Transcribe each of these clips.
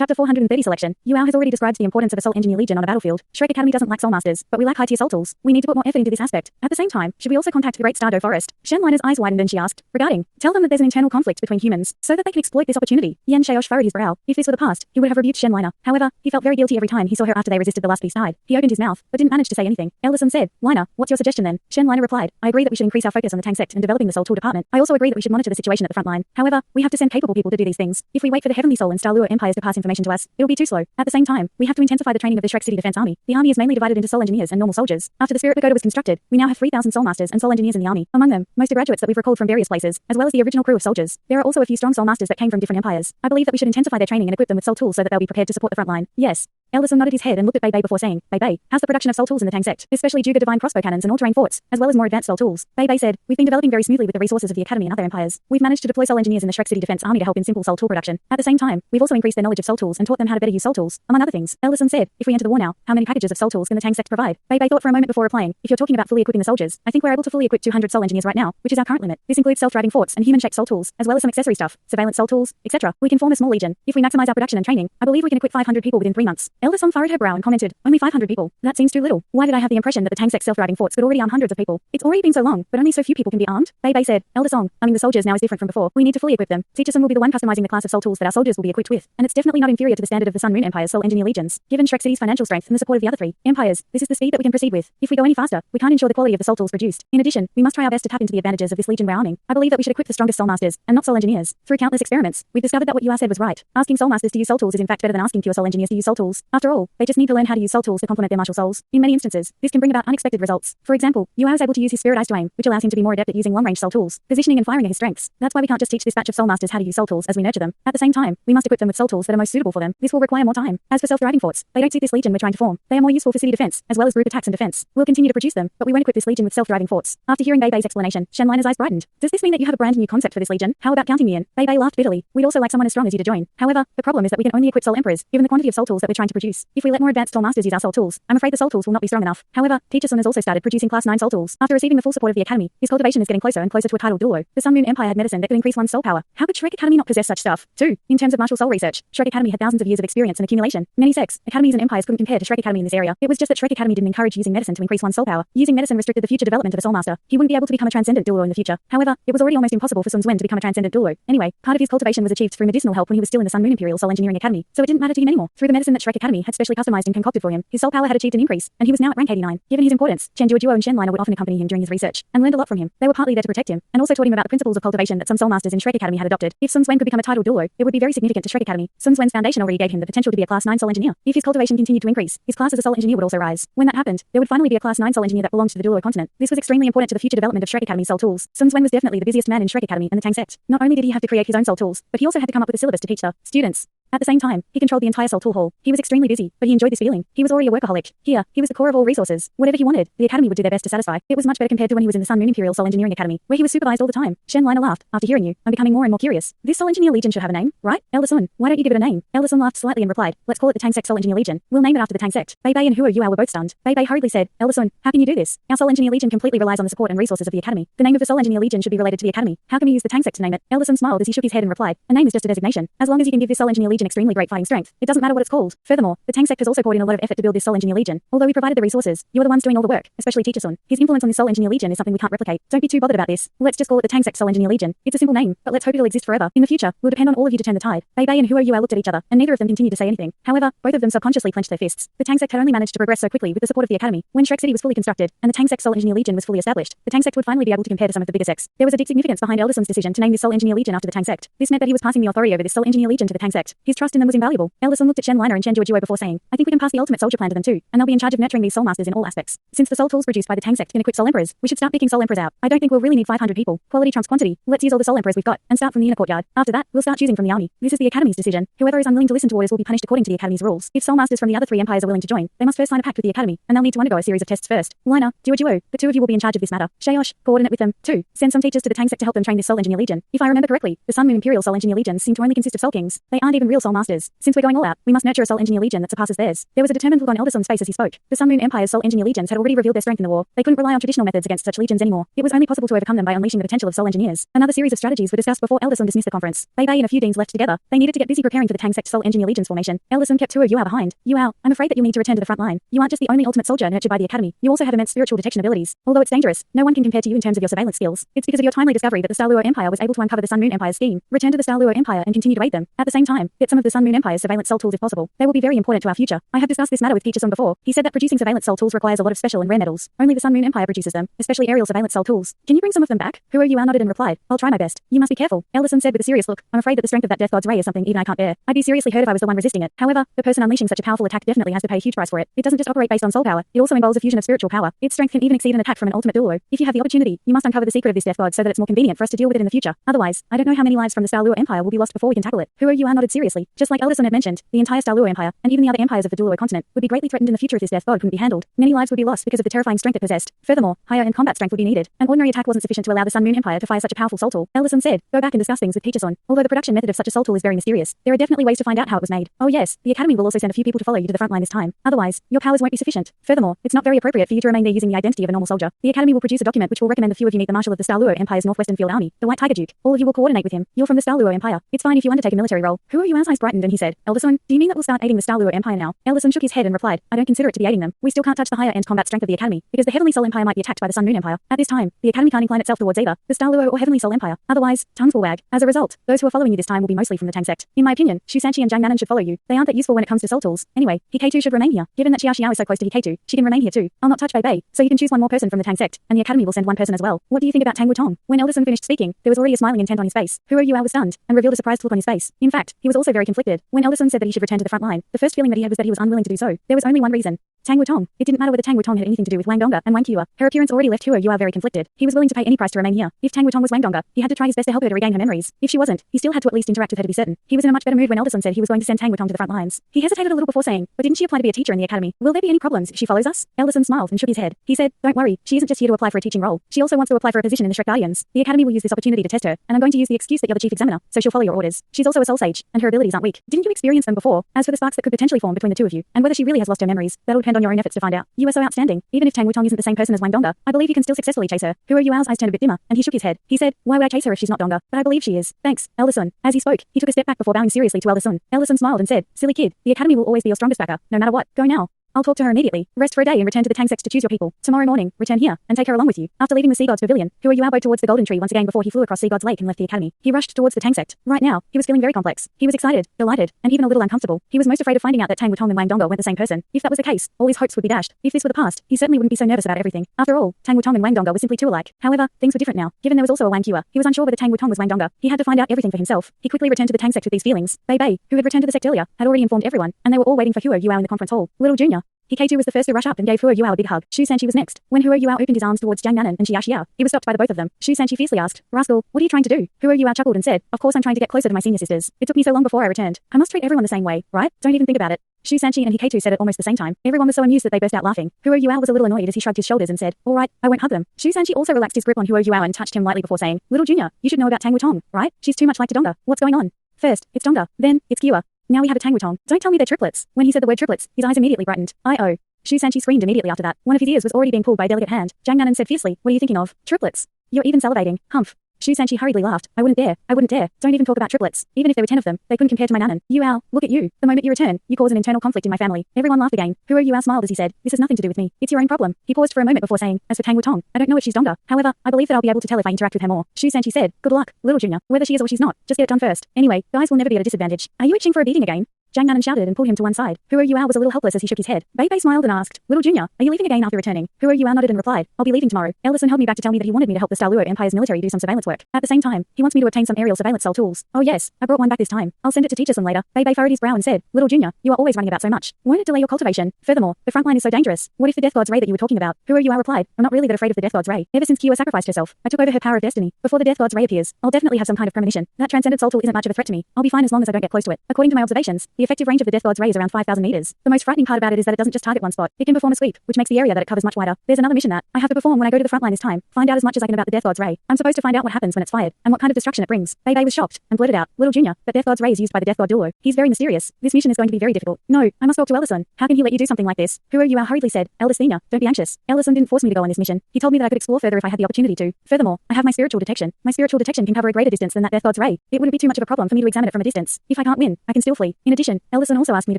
Chapter 430 Selection. Yuao has already described the importance of a Soul Engineer Legion on a battlefield. Shrek Academy doesn't lack Soul Masters, but we lack high-tier Soul Tools. We need to put more effort into this aspect. At the same time, should we also contact the Great Stardow Forest? Shen Liner's eyes widened and she asked, regarding, tell them that there's an internal conflict between humans, so that they can exploit this opportunity. Yan Xiaosh furrowed his brow. If this were the past, he would have rebuked Shen Liner. However, he felt very guilty every time he saw her after they resisted the last beast died. He opened his mouth, but didn't manage to say anything. Elder Sun said, Liner, what's your suggestion then? Shen Liner replied, I agree that we should increase our focus on the Tang sect and developing the Soul Tool department. I also agree that we should monitor the situation at the front line. However, we have to send capable people to do these things. If we wait for the Heavenly Soul and Star Lure empires to pass information to us, it'll be too slow. At the same time, we have to intensify the training of the Shrek City Defense Army. The army is mainly divided into Soul Engineers and normal soldiers. After the Spirit Pagoda was constructed, we now have 3,000 Soul Masters and Soul Engineers in the army. Among them, most are graduates that we've recalled from various places, as well as the original crew of soldiers. There are also a few strong Soul Masters that came from different empires. I believe that we should intensify their training and equip them with Soul Tools so that they'll be prepared to support the front line. Yes. Elder Sun nodded his head and looked at Bei Bei before saying, Bei Bei, how's the production of Soul Tools in the Tang sect, especially Juga Divine Crossbow Cannons and all-terrain forts, as well as more advanced Soul Tools? Bei Bei said, we've been developing very smoothly with the resources of the Academy and other empires. We've managed to deploy Soul Engineers in the Shrek City Defense Army to help in simple Soul Tool production. At the same time, we've also increased their knowledge of Soul Tools and taught them how to better use Soul Tools, among other things. Elder Sun said, if we enter the war now, how many packages of Soul Tools can the Tang sect provide? Bei Bei thought for a moment before replying, if you're talking about fully equipping the soldiers, I think we're able to fully equip 200 Soul Engineers right now, which is our current limit. This includes self-driving forts and human-shaped Soul Tools, as well as some accessory stuff, surveillance Soul Tools, etc. We can form a small legion. If we maximize our production and training, I believe we can equip 500 people within 3 months. Elder Sun furrowed her brow and commented, only 500 people. That seems too little. Why did I have the impression that the Tang sect self-driving forts could already arm hundreds of people? It's already been so long, but only so few people can be armed. Bei Bei said, Elder Song, arming the soldiers now is different from before. We need to fully equip them. Teacher Sun will be the one customizing the class of Soul Tools that our soldiers will be equipped with, and it's definitely not inferior to the standard of the Sun Moon Empire's Soul Engineer Legions. Given Shrek City's financial strength and the support of the other 3 empires, this is the speed that we can proceed with. If we go any faster, we can't ensure the quality of the Soul Tools produced. In addition, we must try our best to tap into the advantages of this legion we're arming. I believe that we should equip the strongest Soul Masters, and not Soul Engineers. Through countless experiments, we've discovered that what Yua said was right. Asking Soul Masters to use Soul Tools is in fact better than asking pure Soul Engineers to use Soul Tools. After all, they just need to learn how to use Soul Tools to complement their martial souls. In many instances, this can bring about unexpected results. For example, Yua is able to use his Spirit Eyes to aim, which allows him to be more adept at using long-range Soul Tools. Positioning and firing are his strengths. That's why we can't just teach this batch of Soul Masters how to use Soul Tools as we nurture them. At the same time, we must equip them with Soul Tools that are most suitable for them. This will require more time. As for self-driving forts, they don't suit this legion we're trying to form. They are more useful for city defense, as well as group attacks and defense. We'll continue to produce them, but we won't equip this legion with self-driving forts. After hearing Bei Bei's explanation, Shen Liner's eyes brightened. Does this mean that you have a brand new concept for this legion? How about counting me in? Bei Bei laughed bitterly. We'd also like someone as strong as you to join. However, the problem is that we can only equip Soul Emperors, given the quantity of Soul Tools that we're trying to produce. If we let more advanced Soul Masters use our Soul Tools, I'm afraid the Soul Tools will not be strong enough. However, Teacher Sun has also started producing Class 9 Soul Tools. After receiving the full support of the Academy, his cultivation is getting closer and closer to a title duo. The Sun Moon Empire had medicine that could increase one's soul power. How could Shrek Academy not possess such stuff? 2. In terms of martial soul research, Shrek Academy had thousands of years of experience and accumulation. Many sects, academies and empires couldn't compare to Shrek Academy in this area. It was just that Shrek Academy didn't encourage using medicine to increase one's soul power. Using medicine restricted the future development of a Soul Master. He wouldn't be able to become a transcendent duo in the future. However, it was already almost impossible for Sun Zuen to become a transcendent duo. Anyway, part of his cultivation was achieved through medicinal help when he was still in the Sun Moon Imperial Soul Engineering Academy, so it didn't matter to him anymore. Through the medicine that Shrek Academy had specially customized and concocted for him, his soul power had achieved an increase, and he was now at rank 89. Given his importance, Chen Duo and Shen Liner would often accompany him during his research, and learned a lot from him. They were partly there to protect him, and also taught him about the principles of cultivation that some Soul Masters in Shrek Academy had adopted. If Sun Zuen could become a title duo, it would be very significant to Shrek Academy. Sun Zuen's foundation already gave him the potential to be a Class 9 Soul Engineer. If his cultivation continued to increase, his class as a Soul Engineer would also rise. When that happened, there would finally be a Class 9 Soul Engineer that belonged to the duo continent. This was extremely important to the future development of Shrek Academy Soul Tools. Sun Zuen was definitely the busiest man in Shrek Academy and the Tang sect. Not only did he have to create his own Soul Tools, but he also had to come up with a syllabus to teach the students. At the same time, he controlled the entire Soul Tool Hall. He was extremely busy, but he enjoyed this feeling. He was already a workaholic. Here, he was the core of all resources. Whatever he wanted, the Academy would do their best to satisfy. It was much better compared to when he was in the Sun Moon Imperial Soul Engineering Academy, where he was supervised all the time. Shen Liner laughed. After hearing you, I'm becoming more and more curious. This Soul Engineer Legion should have a name, right? Elder Sun, why don't you give it a name? Elder Sun laughed slightly and replied, let's call it the Tang Sect Soul Engineer Legion. We'll name it after the Tang Sect. Bei Bei and Huo Yuao were both stunned. Bei Bei hurriedly said, Elder Sun, how can you do this? Our Soul Engineer Legion completely relies on the support and resources of the Academy. The name of the Soul Engineer Legion should be related to the Academy. How can we use the Tang Sect to name it? Elder Sun smiled as he shook his head and replied, a name is just a designation. As long as you can give this Soul Engineer Legion extremely great fighting strength, it doesn't matter what it's called. Furthermore, the Tang sect has also poured in a lot of effort to build this Soul Engineer Legion. Although we provided the resources, you're the ones doing all the work, especially Teacher Sun. His influence on this Soul Engineer Legion is something we can't replicate. Don't be too bothered about this. Let's just call it the Tang Sect Soul Engineer Legion. It's a simple name, but let's hope it'll exist forever. In the future, we'll depend on all of you to turn the tide. Bei Bei and Huo Yuao looked at each other, and neither of them continued to say anything. However, both of them subconsciously clenched their fists. The Tang sect had only managed to progress so quickly with the support of the Academy. When Shrek City was fully constructed, and the Tang Sect Soul Engineer Legion was fully established, the Tang sect would finally be able to compare to some of the bigger sects. There was a deep significance behind Elder Sun's decision to name this Soul Engineer Legion after the Tang sect. This meant that he was passing the authority over this Soul Engineer Legion to the Tang sect. His trust in them was invaluable. Elder Sun looked at Shen Liner and Chen Duo before saying, I think we can pass the ultimate soldier plan to them too, and they'll be in charge of nurturing these Soul Masters in all aspects. Since the Soul Tools produced by the Tang sect can equip Soul Emperors, we should start picking Soul Emperors out. I don't think we'll really need 500 people. Quality trumps quantity. Let's use all the Soul Emperors we've got, and start from the inner courtyard. After that, we'll start choosing from the army. This is the Academy's decision. Whoever is unwilling to listen to orders will be punished according to the Academy's rules. If Soul Masters from the other 3 empires are willing to join, they must first sign a pact with the Academy, and they'll need to undergo a series of tests first. Liner, Duo, the 2 of you will be in charge of this matter. Xiaosh, coordinate with them. 2. Send some teachers to the Tang sect to help them train this Soul Engineer Legion. If I remember correctly, the Sun Moon Imperial Soul Engineer Legions seem to only consist of Soul Kings. They aren't even really real Soul Masters. Since we're going all out, we must nurture a Soul Engineer Legion that surpasses theirs. There was a determined look on Elder Sun's face as he spoke. The Sun Moon Empire's Soul Engineer Legions had already revealed their strength in the war. They couldn't rely on traditional methods against such legions anymore. It was only possible to overcome them by unleashing the potential of Soul Engineers. Another series of strategies were discussed before Elder Sun dismissed the conference. Bei Bei and a few deans left together. They needed to get busy preparing for the Tang Sect Soul Engineer Legions formation. Elder Sun kept Hua Yuao behind. Yuao, I'm afraid that you'll need to return to the front line. You aren't just the only ultimate soldier nurtured by the academy. You also have immense spiritual detection abilities. Although it's dangerous, no one can compare to you in terms of your surveillance skills. It's because of your timely discovery that the Star Luo Empire was able to uncover the Sun Moon Empire's scheme. Return to the Star Luo Empire and continue to aid them. At the same time, get some of the Sun Moon Empire's surveillance soul tools if possible. They will be very important to our future. I have discussed this matter with Peaches before. He said that producing surveillance soul tools requires a lot of special and rare metals. Only the Sun Moon Empire produces them, especially aerial surveillance soul tools. Can you bring some of them back? Hua Yuao nodded and replied, I'll try my best. You must be careful. Elder Sun said with a serious look, I'm afraid that the strength of that Death God's ray is something even I can't bear. I'd be seriously hurt if I was the one resisting it. However, the person unleashing such a powerful attack definitely has to pay a huge price for it. It doesn't just operate based on soul power. It also involves a fusion of spiritual power. Its strength can even exceed an attack from an ultimate duo. If you have the opportunity, you must uncover the secret of this Death God so that it's more convenient for us to deal with it in the future. Otherwise, I don't know how many lives from the Star Luo Empire will be lost before we can tackle it. Hua Yuao nodded seriously. Just like Elder Sun had mentioned, the entire Star Luo Empire, and even the other empires of the Duo continent, would be greatly threatened in the future if this Death God couldn't be handled. Many lives would be lost because of the terrifying strength it possessed. Furthermore, higher end combat strength would be needed. An ordinary attack wasn't sufficient to allow the Sun Moon Empire to fire such a powerful soul tool. Elder Sun said, go back and discuss things with Peaches on. Although the production method of such a soul tool is very mysterious, there are definitely ways to find out how it was made. Oh yes, the academy will also send a few people to follow you to the front line this time. Otherwise, your powers won't be sufficient. Furthermore, it's not very appropriate for you to remain there using the identity of a normal soldier. The academy will produce a document which will recommend the few of you meet the Marshal of the Star Luo Empire's Northwestern Field Army, the White Tiger Duke. All of you will coordinate with him. You're from the Star Luo Empire. It's fine if you undertake a military role. Hua Yuao's eyes brightened and he said, Elder Sun, do you mean that we'll start aiding the Star Luo Empire now? Elder Sun shook his head and replied, I don't consider it to be aiding them. We still can't touch the higher end combat strength of the academy, because the Heavenly Soul Empire might be attacked by the Sun Moon Empire. At this time, the academy can't incline itself towards either the Star Luo or Heavenly Soul Empire. Otherwise, tongues will wag. As a result, those who are following you this time will be mostly from the Tang Sect. In my opinion, Shu Sanqi and Jiang Nanan should follow you. They aren't that useful when it comes to soul tools. Anyway, Hikaetu should remain here. Given that Xia Xiao is so close to Hikaetu, she can remain here too. I'll not touch Bei Bei, so you can choose one more person from the Tang Sect, and the academy will send one person as well. What do you think about Tang Wutong? When Elder Sun finished speaking, there was already a smiling intent on his face. Hua Yuao was stunned and revealed a surprised look on his face. In fact, he was also very conflicted. When Elder Sun said that he should return to the front line, the first feeling that he had was that he was unwilling to do so. There was only one reason. Tang Wutong. It didn't matter whether Tang Wutong had anything to do with Wang Donga and Wang Qiuer. Her appearance already left Hua Yuao very conflicted. He was willing to pay any price to remain here. If Tang Wutong was Wang Donga, he had to try his best to help her to regain her memories. If she wasn't, he still had to at least interact with her to be certain. He was in a much better mood when Elder Sun said he was going to send Tang Wutong to the front lines. He hesitated a little before saying, but didn't she apply to be a teacher in the academy? Will there be any problems if she follows us? Elder Sun smiled and shook his head. He said, don't worry, she isn't just here to apply for a teaching role. She also wants to apply for a position in the Shrek Guardians. The academy will use this opportunity to test her, and I'm going to use the excuse that you're the chief examiner, so she'll follow your orders. She's also a soul sage, and her abilities aren't weak. Didn't you experience them before? As for the sparks that could potentially form between the two of you, and whether she really has lost her memories, that'll depend on your own efforts to find out. You are so outstanding. Even if Tang Wutong isn't the same person as Wang Donga, I believe you can still successfully chase her. Hua Yuao's eyes turned a bit dimmer, and he shook his head. He said, why would I chase her if she's not Donga? But I believe she is. Thanks, Elder Sun. As he spoke, he took a step back before bowing seriously to Elder Sun. Elder Sun smiled and said, silly kid, the academy will always be your strongest backer, no matter what. Go now. I'll talk to her immediately. Rest for a day and return to the Tang Sect to choose your people. Tomorrow morning, return here, and take her along with you. After leaving the Sea God's Pavilion, Hua Yuao bowed towards the Golden Tree once again before he flew across Sea God's Lake and left the academy. He rushed towards the Tang Sect. Right now, he was feeling very complex. He was excited, delighted, and even a little uncomfortable. He was most afraid of finding out that Tang Wutong and Wang Donga weren't the same person. If that was the case, all his hopes would be dashed. If this were the past, he certainly wouldn't be so nervous about everything. After all, Tang Wutong and Wang Donga were simply too alike. However, things were different now. Given there was also a Wang Qiuer, he was unsure whether Tang Wutong was Wang Donga. He had to find out everything for himself. He quickly returned to the Tang Sect with these feelings. Bei Bei, who had returned to the sect earlier, had already informed everyone, and they were all waiting for Hua Yuao in the conference hall. Little Junior. Hikaetu was the first to rush up and gave Hua Yuao a big hug. Shu Sanqi was next. When Hua Yuao opened his arms towards Jiang Nanan and Xia Xiao, he was stopped by the both of them. Shu Sanqi fiercely asked, Rascal, what are you trying to do? Hua Yuao chuckled and said, of course I'm trying to get closer to my senior sisters. It took me so long before I returned. I must treat everyone the same way, right? Don't even think about it. Shu Sanqi and Hikaetu said at almost the same time. Everyone was so amused that they burst out laughing. Hua Yuao was a little annoyed as he shrugged his shoulders and said, all right, I won't hug them. Shu Sanqi also relaxed his grip on Hua Yuao and touched him lightly before saying, Little Junior, you should know about Tang Wutong, right? She's too much like Donga. What's going on? First, it's Donga. Then, it's Qiuer. Now we have a Tang Wutong. Don't tell me they're triplets. When he said the word triplets, his eyes immediately brightened. I-oh. Shu Sanqi screamed immediately after that. One of his ears was already being pulled by a delicate hand. Jiang Nanan said fiercely, what are you thinking of? Triplets? You're even salivating. Humph. Shu Sanqi hurriedly laughed. I wouldn't dare. I wouldn't dare. Don't even talk about triplets. Even if there were 10 of them, they couldn't compare to my Nanan. Yuao, look at you. The moment you return, you cause an internal conflict in my family. Everyone laughed again. Hua Yuao smiled as he said, this has nothing to do with me. It's your own problem. He paused for a moment before saying, as for Tang Wutong, I don't know if she's Donga. However, I believe that I'll be able to tell if I interact with her more. Shu Sanqi said, good luck, little Junior. Whether she is or she's not, just get it done first. Anyway, guys will never be at a disadvantage. Are you itching for a beating again? Jiang Nanan shouted and pulled him to one side. Hua Yuao was a little helpless as he shook his head. Bei Bei smiled and asked, Little Junior, are you leaving again after returning? Hua Yuao nodded and replied, I'll be leaving tomorrow. Elder Sun held me back to tell me that he wanted me to help the Star Luo Empire's military do some surveillance work. At the same time, he wants me to obtain some aerial surveillance cell tools. Oh yes, I brought one back this time. I'll send it to teach us some later. Bei Bei furrowed his brow and said, Little Junior, you are always running about so much. Won't it delay your cultivation? Furthermore, the front line is so dangerous. What if the Death God's ray that you were talking about? Hua Yuao replied, I'm not really that afraid of the Death God's ray. Ever since Qiuer sacrificed herself, I took over her power of destiny. Before the Death God's ray appears, I'll definitely have some kind of premonition. That transcended soul tool isn't much of a threat to me. I'll be fine as long as I don't get close to it. According to my observations, The effective range of the Death God's ray is around 5,000 meters. The most frightening part about it is that it doesn't just target one spot. It can perform a sweep, which makes the area that it covers much wider. There's another mission that I have to perform when I go to the front line this time. Find out as much as I can about the Death God's ray. I'm supposed to find out what happens when it's fired, and what kind of destruction it brings. Bei Bei was shocked, and blurted out, Little Junior, that Death God's ray is used by the Death God Dulo. He's very mysterious. This mission is going to be very difficult. No, I must talk to Elderson. How can he let you do something like this? Huro Yuao hurriedly said, Eldest Thena, don't be anxious. Elderson didn't force me to go on this mission. He told me that I could explore further if I had the opportunity to. Furthermore, I have my spiritual detection. My spiritual detection can cover a greater distance than that Death God's ray. It wouldn't be too much of a problem for me to examine it from a distance. If I can't win, I can still flee. In addition, Elderson also asked me to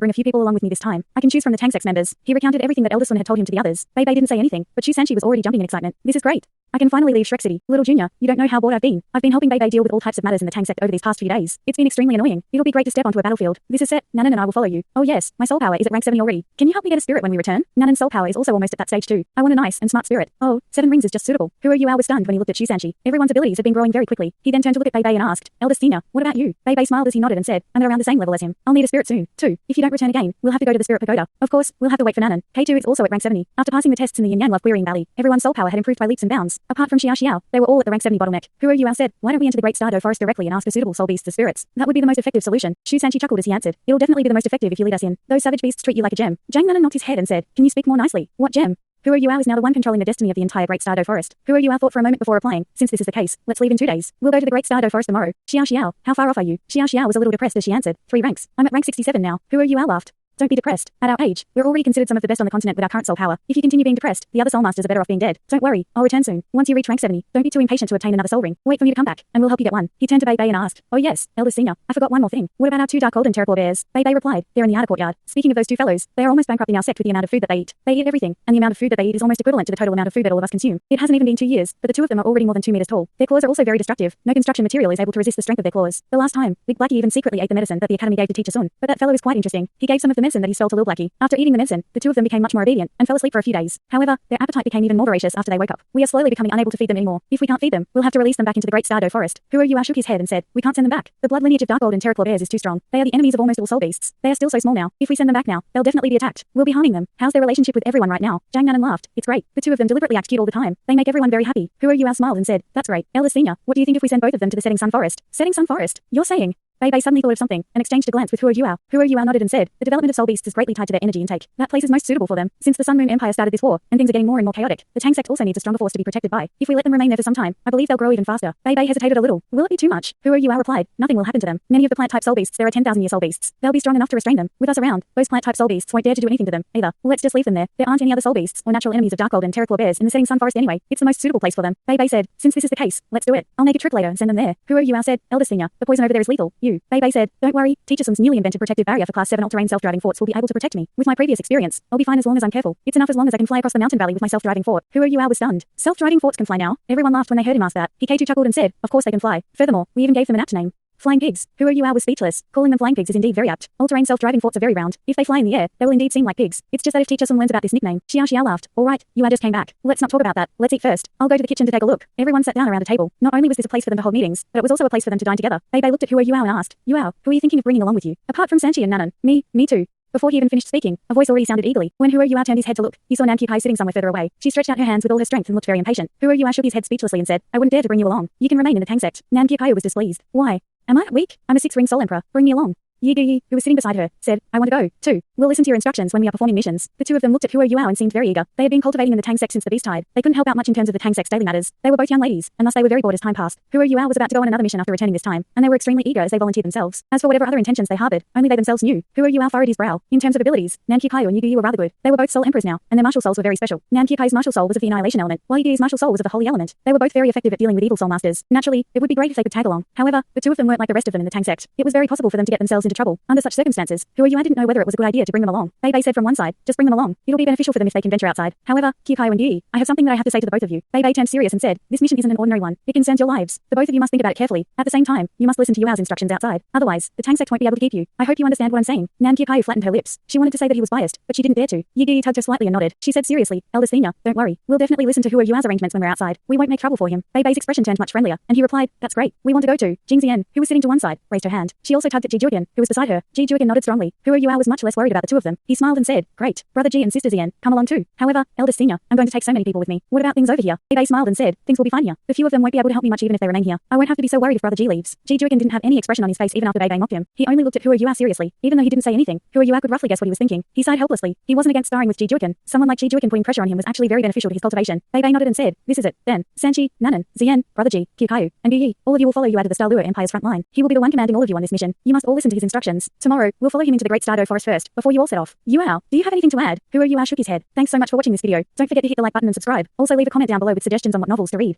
bring a few people along with me this time. I can choose from the Tangsex members. He recounted everything that Elderson had told him to the others. Bei Bei didn't say anything, but Shu Sanchi was already jumping in excitement. This is great. I can finally leave Shrek City. Little Junior, you don't know how bored I've been. I've been helping Bei Bei deal with all types of matters in the Tang sect over these past few days. It's been extremely annoying. It'll be great to step onto a battlefield. This is set. Nanan and I will follow you. Oh yes, my soul power is at rank 70 already. Can you help me get a spirit when we return? Nanan's soul power is also almost at that stage too. I want a nice and smart spirit. Oh, 7 rings is just suitable. Huro Yuao was stunned when he looked at Shu Sanchi. Everyone's abilities had been growing very quickly. He then turned to look at Bei Bei and asked, Eldest Thena, what about you? Bei Bei smiled as he nodded and said, I'm at around the same level as him. I'll need a spirit soon, too. If you don't return again, we'll have to go to the Spirit Pagoda. Of course, we'll have to wait for Nanan. K2 is also at rank 70. After passing the tests in the Yin Yang Love Querying Valley, everyone's soul power had improved by leaps and bounds. Apart from Xiao Xiao, they were all at the rank 70 bottleneck. Huro Yuao said, why don't we enter the Great Stardo Forest directly and ask the suitable soul beasts as spirits? That would be the most effective solution. Shu Sanchi chuckled as he answered, it'll definitely be the most effective if you lead us in. Those savage beasts treat you like a gem. Zhang Nanan knocked his head and said, can you speak more nicely? What gem? Huro Yuao is now the one controlling the destiny of the entire Great Stardo Forest. Huro Yuao thought for a moment before replying, since this is the case, let's leave in 2 days. We'll go to the Great Stardo Forest tomorrow. Xiao Xiao, how far off are you? Xiao Xiao was a little depressed as she answered, 3 ranks. I'm at rank 67 now. Huro Yuao laughed. Don't be depressed. At our age, we're already considered some of the best on the continent with our current soul power. If you continue being depressed, the other soul masters are better off being dead. Don't worry, I'll return soon. Once you reach rank 70, don't be too impatient to obtain another soul ring. Wait for me to come back, and we'll help you get one. He turned to Bei Bei and asked, oh yes, Eldest Senior, I forgot one more thing. What about our 2 dark golden terrapor bears? Bei Bei replied, they're in the outer courtyard. Speaking of those 2 fellows, they are almost bankrupting our sect with the amount of food that they eat. They eat everything, and the amount of food that they eat is almost equivalent to the total amount of food that all of us consume. It hasn't even been 2 years, but the 2 of them are already more than 2 meters tall. Their claws are also very destructive. No construction material is able to resist the strength of their claws. The last time, Big Blackie even secretly ate the medicine that the academy gave to Teacher Sun. But that fellow is quite interesting. He gave some of the medicine that he stole to Lil Blackie. After eating the medicine, the 2 of them became much more obedient and fell asleep for a few days. However, their appetite became even more voracious after they woke up. We are slowly becoming unable to feed them anymore. If we can't feed them, we'll have to release them back into the Great Stardo Forest. Huro Yuao shook his head and said, we can't send them back. The blood lineage of Dark Gold and Terraclaw bears is too strong. They are the enemies of almost all soul beasts. They are still so small now. If we send them back now, they'll definitely be attacked. We'll be harming them. How's their relationship with everyone right now? Zhang Nanan laughed. It's great. The 2 of them deliberately act cute all the time. They make everyone very happy. Huro Yuao smiled and said, that's great. Eldest Senior, what do you think if we send both of them to the Setting Sun Forest? Setting Sun Forest? You're saying? Bei Bei suddenly thought of something, and exchanged a glance with Huro Yuao. Huro Yuao nodded and said, the development of soul beasts is greatly tied to their energy intake. That place is most suitable for them. Since the Sun Moon Empire started this war, and things are getting more and more chaotic, the Tang sect also needs a stronger force to be protected by. If we let them remain there for some time, I believe they'll grow even faster. Bei Bei hesitated a little. Will it be too much? Huro Yuao replied, nothing will happen to them. Many of the plant-type soul beasts there are 10,000-year soul beasts. They'll be strong enough to restrain them. With us around, those plant-type soul beasts won't dare to do anything to them, either. Let's just leave them there. There aren't any other soul beasts, or natural enemies of Dark Gold and Terraclaw bears in the Setting Sun Forest anyway. It's the most suitable place for them. Bei Bei said, since this is the case, let's do it. I'll make a trip later and send them there. Huro Yuao said, Eldest Senior, the poison over there is lethal. Bei Bei said, don't worry, Teacher Sun's newly invented protective barrier for Class 7 all-terrain self-driving forts will be able to protect me. With my previous experience, I'll be fine as long as I'm careful. It's enough as long as I can fly across the mountain valley with my self-driving fort. Huro Yuao was stunned. Self-driving forts can fly now? Everyone laughed when they heard him ask that. Hikaiju chuckled and said, of course they can fly. Furthermore, we even gave them an apt name. Flying pigs. Huro Yuao was speechless. Calling them flying pigs is indeed very apt. All-terrain self-driving forts are very round. If they fly in the air, they will indeed seem like pigs. It's just that if Teacher Sun learns about this nickname. Xiao Xiao laughed. All right, you just came back. Let's not talk about that. Let's eat first. I'll go to the kitchen to take a look. Everyone sat down around a table. Not only was this a place for them to hold meetings, but it was also a place for them to dine together. Bei Bei looked at Huro Yuao and asked, Yuao, who are you thinking of bringing along with you? Apart from Sanchi and Nanan. Me too. Before he even finished speaking, a voice already sounded eagerly. When Huro Yuao turned his head to look, he saw Nan Qikai sitting somewhere further away. She stretched out her hands with all her strength and looked very impatient. Huro Yuao shook his head speechlessly and said, I wouldn't dare to bring you along. You can remain in the Tang sect. Nan Qikai was displeased. Why? Am I weak? I'm a 6-ring soul emperor. Bring me along. Yi Guyi, who was sitting beside her, said, I want to go, too. We'll listen to your instructions when we are performing missions. The 2 of them looked at Huro Yuao and seemed very eager. They had been cultivating in the Tang sect since the Beast Tide. They couldn't help out much in terms of the Tang sect's daily matters. They were both young ladies, and thus they were very bored as time passed. Huro Yuao was about to go on another mission after returning this time, and they were extremely eager as they volunteered themselves. As for whatever other intentions they harbored, only they themselves knew. Huro Yuao furrowed his brow. In terms of abilities, Nan Qikai and Yi Guyi were rather good. They were both soul emperors now, and their martial souls were very special. Nan Qikai's martial soul was of the annihilation element, while Yi Guyi's martial soul was of the holy element. They were both very effective at dealing with evil soul masters. Naturally, it would be great if they could tag along. However, the 2 of them weren't like the rest of them in the Tang sect. It was very possible for them to get themselves into trouble. Under such circumstances, Huro Yuao didn't know whether it was a good idea to bring them along. Bei Bei said from one side, just bring them along. It'll be beneficial for them if they can venture outside. However, Qikai and Yi, I have something that I have to say to the both of you. Bei Bei turned serious and said, this mission isn't an ordinary one. It concerns your lives. The both of you must think about it carefully. At the same time, you must listen to Yuao's instructions outside. Otherwise, the Tang sect won't be able to keep you. I hope you understand what I'm saying. Nan Qikai flattened her lips. She wanted to say that he was biased, but she didn't dare to. Yi Guyi tugged her slightly and nodded. She said seriously, Eldest Senior, don't worry. We'll definitely listen to Huro Yuao's arrangements when we're outside. We won't make trouble for him. Bei Bei's expression turned much friendlier, and he replied, that's great. We want to go too. Jing Zian, who was sitting to one side, raised her hand. She also tugged at Ji Juoyan, who was beside her. Ji Juikin nodded strongly. Hua Yua was much less worried about the two of them. He smiled and said, "Great. Brother Ji and Sister Zian, come along too. However, eldest senior, I'm going to take so many people with me. What about things over here?" Bei smiled and said, "Things will be fine here. The few of them won't be able to help me much even if they remain here. I won't have to be so worried if Brother Ji leaves." Ji Juikin didn't have any expression on his face even after Bei mocked him. He only looked at Hua Yua seriously. Even though he didn't say anything, Hua Yua could roughly guess what he was thinking. He sighed helplessly. He wasn't against sparring with Ji Juikin. Someone like Ji Juikin putting pressure on him was actually very beneficial to his cultivation. Bei nodded and said, "This is it, then. Sanchi, Nanan, Zian, Brother Ji, Kikayu, and Yi, all of you will follow you out of the Star Lure Empire's front line. He will be the one commanding all of you on this mission. You must all listen to his instructions. Tomorrow, we'll follow him into the Great Stardo Forest first, before you all set off." Yuao, do you have anything to add? Hua Yua shook his head. Thanks so much for watching this video. Don't forget to hit the like button and subscribe. Also leave a comment down below with suggestions on what novels to read.